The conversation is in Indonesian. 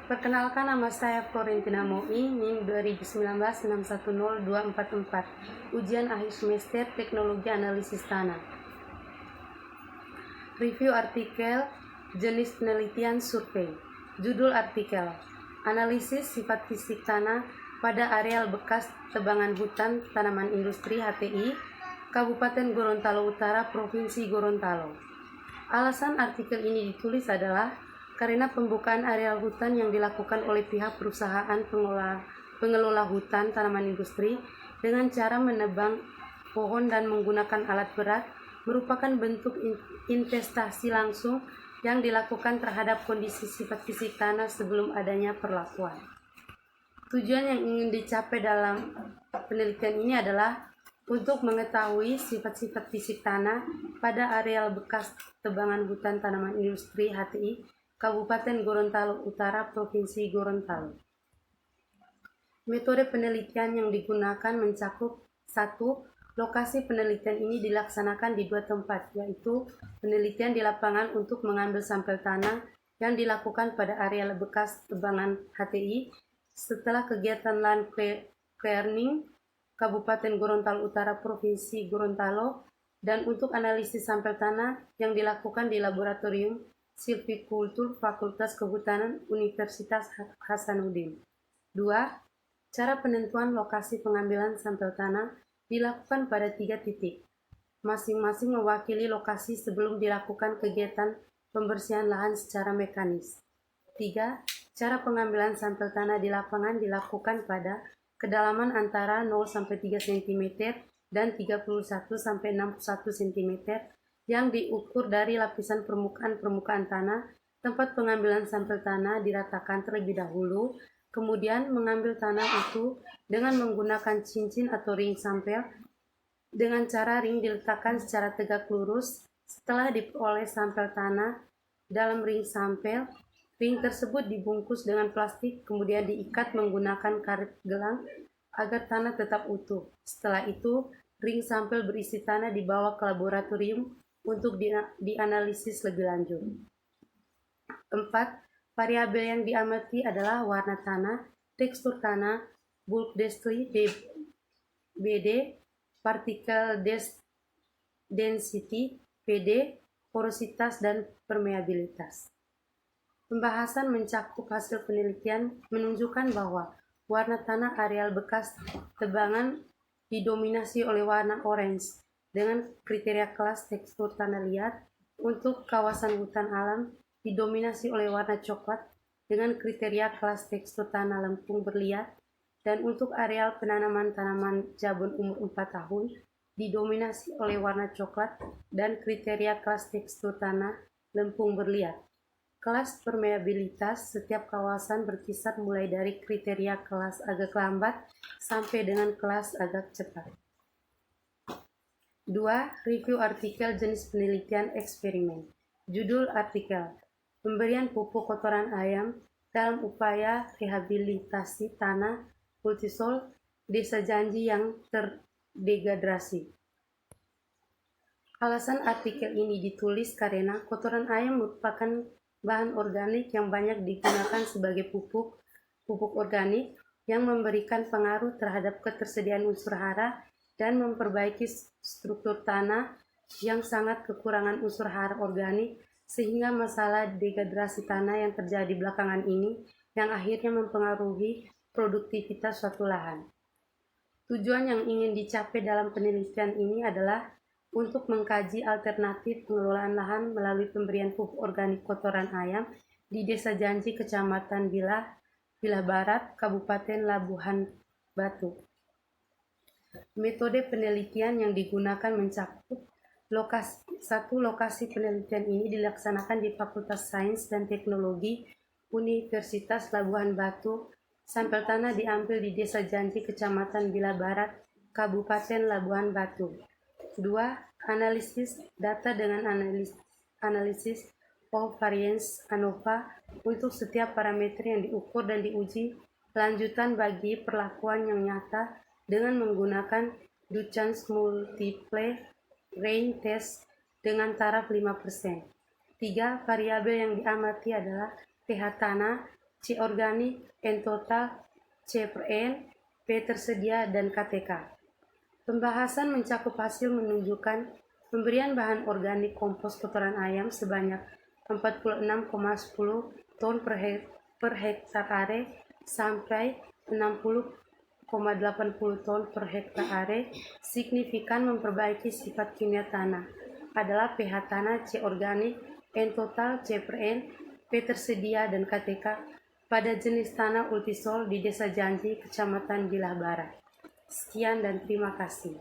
Perkenalkan, nama saya Florentina Moi, NIM 2019-610244, ujian akhir semester Teknologi Analisis Tanah. Review artikel jenis penelitian survei. Judul artikel: Analisis sifat fisik tanah pada areal bekas tebangan hutan tanaman industri HTI, Kabupaten Gorontalo Utara, Provinsi Gorontalo. Alasan artikel ini ditulis adalah karena pembukaan areal hutan yang dilakukan oleh pihak perusahaan pengelola hutan tanaman industri dengan cara menebang pohon dan menggunakan alat berat merupakan bentuk investasi langsung yang dilakukan terhadap kondisi sifat fisik tanah sebelum adanya perlakuan. Tujuan yang ingin dicapai dalam penelitian ini adalah untuk mengetahui sifat-sifat fisik tanah pada areal bekas tebangan hutan tanaman industri HTI, Kabupaten Gorontalo Utara, Provinsi Gorontalo. Metode penelitian yang digunakan mencakup 1. Lokasi penelitian ini dilaksanakan di 2 tempat, yaitu penelitian di lapangan untuk mengambil sampel tanah yang dilakukan pada areal bekas tebangan HTI setelah kegiatan land clearing Kabupaten Gorontalo Utara, Provinsi Gorontalo, dan untuk analisis sampel tanah yang dilakukan di Laboratorium Silvikultur Fakultas Kehutanan Universitas Hasanuddin. 2. Cara penentuan lokasi pengambilan sampel tanah dilakukan pada 3 titik, masing-masing mewakili lokasi sebelum dilakukan kegiatan pembersihan lahan secara mekanis. 3. Cara pengambilan sampel tanah di lapangan dilakukan pada kedalaman antara 0-3 cm dan 31-61 cm yang diukur dari lapisan permukaan tanah. Tempat pengambilan sampel tanah diratakan terlebih dahulu, kemudian mengambil tanah itu dengan menggunakan cincin atau ring sampel dengan cara ring diletakkan secara tegak lurus. Setelah diperoleh sampel tanah dalam ring sampel, ring tersebut dibungkus dengan plastik kemudian diikat menggunakan karet gelang agar tanah tetap utuh. Setelah itu, ring sampel berisi tanah dibawa ke laboratorium untuk dianalisis lebih lanjut. 4. Variabel yang diamati adalah warna tanah, tekstur tanah, bulk density BD, particle density PD, porositas dan permeabilitas. Pembahasan mencakup hasil penelitian menunjukkan bahwa warna tanah areal bekas tebangan didominasi oleh warna orange dengan kriteria kelas tekstur tanah liat. Untuk kawasan hutan alam didominasi oleh warna coklat dengan kriteria kelas tekstur tanah lempung berliat, dan untuk areal penanaman tanaman jabun umur 4 tahun didominasi oleh warna coklat dan kriteria kelas tekstur tanah lempung berliat. Kelas permeabilitas setiap kawasan berkisar mulai dari kriteria kelas agak lambat sampai dengan kelas agak cepat. 2. Review artikel jenis penelitian eksperimen. Judul artikel: Pemberian pupuk kotoran ayam dalam upaya rehabilitasi tanah multisol Desa Janji yang terdegrasi. Alasan artikel ini ditulis karena kotoran ayam merupakan bahan organik yang banyak digunakan sebagai pupuk organik yang memberikan pengaruh terhadap ketersediaan unsur hara dan memperbaiki struktur tanah yang sangat kekurangan unsur hara organik, sehingga masalah degrasi tanah yang terjadi belakangan ini yang akhirnya mempengaruhi produktivitas suatu lahan. Tujuan yang ingin dicapai dalam penelitian ini adalah untuk mengkaji alternatif pengelolaan lahan melalui pemberian pupuk organik kotoran ayam di Desa Janji, Kecamatan Bilah Barat, Kabupaten Labuhan Batu. Metode penelitian yang digunakan mencakup lokasi penelitian ini dilaksanakan di Fakultas Sains dan Teknologi Universitas Labuhan Batu. Sampel tanah diambil di Desa Janji, Kecamatan Bilah Barat, Kabupaten Labuhan Batu. 2. Analisis data dengan analisis covariance ANOVA untuk setiap parameter yang diukur dan diuji lanjutan bagi perlakuan yang nyata dengan menggunakan Duchamp Multiple Range Test dengan taraf 5%. 3. Variabel yang diamati adalah pH tanah, C organik, N total, C per N, P tersedia, dan KTK. Pembahasan mencakup hasil menunjukkan pemberian bahan organik kompos kotoran ayam sebanyak 46,10 ton per hektar are sampai 60,80 ton per hektar are. Signifikan memperbaiki sifat kimia tanah adalah pH tanah, C organik, N total, C per N, P tersedia, dan KTK pada jenis tanah Ultisol di Desa Janji, Kecamatan Bilah Barat. Sekian dan terima kasih.